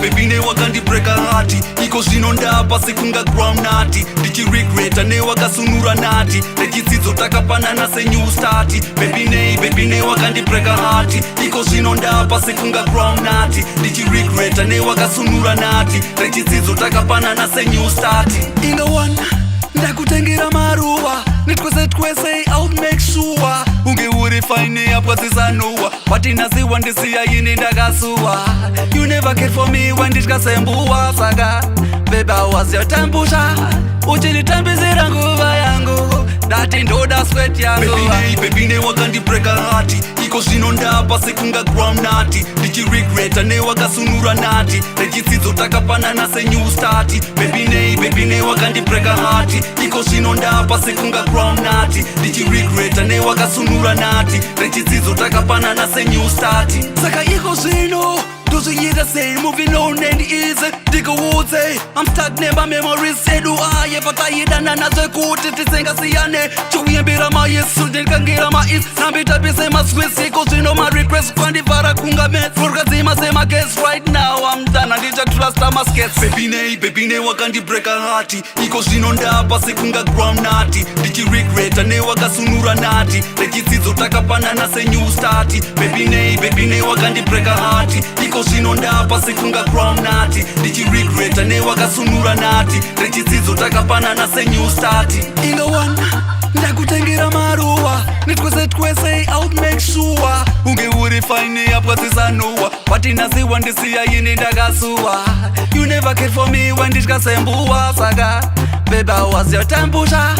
baby ne wakandibreaka hati iko zvino ndapa sekunga groundnut ndichiregreta ne wakasunura nati rechidzidzo takapanana senew start baby ne wakandibreaka hati iko zvino ndapa sekunga groundnut ndichiregreta ne wakasunura nati rechidzidzo takapanana senew start inga one ndakutengera maruva nitwese I'll make sure unge uri fine apwa zisanowa patinasiwa ndisiya yini ndakasuwa you never cared for me when ndikasembuwa saka baby I was your tambusha uchinitambizira nguva yangu ndati ndoda sweat yangu baby ne wakandibreaka hati iko zvino ndapa sekunga groundnut ndichiregreta ne wakasunura nati rechidzidzo takapanana senew start baby ne wakandibreaka hati iko zvino ndapa sekunga groundnut ndichiregreta ne wakasunura nati rechidzidzo takapanana senew start saka iko zvino ndozviita sei moving on and easy ndikuudze I'm stuck nemba memories edu aye pakaidana nazvekuti tisingasiyane chiuyembera mayesu ndikangira mais nambitapise maswis iko zvino marequest kwandivhara kunga mets furukadzima semages right now I'm done andichatrusta maskets baby ne wakandibreaka hati iko zvino ndapa sekunga groundnut ndichiregreta ne wakasunura nati rechidzidzo takapanana senew start baby ne wakandibreaka hati iko zvino ndapa sekunga groundnut ndichiregreta ne wakasunura nati rechidzidzo takapanana senew start inga one ndakutengera maruva nitwese I'll make sure unge uri fine apwa zisanowa patinasiwa ndisiya yini ndakasuwa you never cared for me when ndikasembuwa saka baby I was your tambusha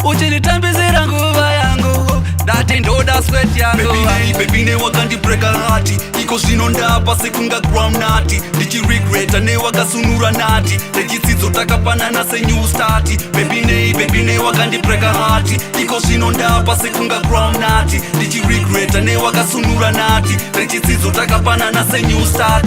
uchinitambizira nguva yangu ndati ndoda sweat yangu baby ne wakandibreaka hati iko zvino ndapa sekunga groundnut ndichiregreta ne wakasunura nati rechidzidzo takapanana senew start baby ne wakandibreaka hati iko zvino ndapa sekunga groundnut ndichiregreta ne wakasunura nati rechidzidzo takapanana senew start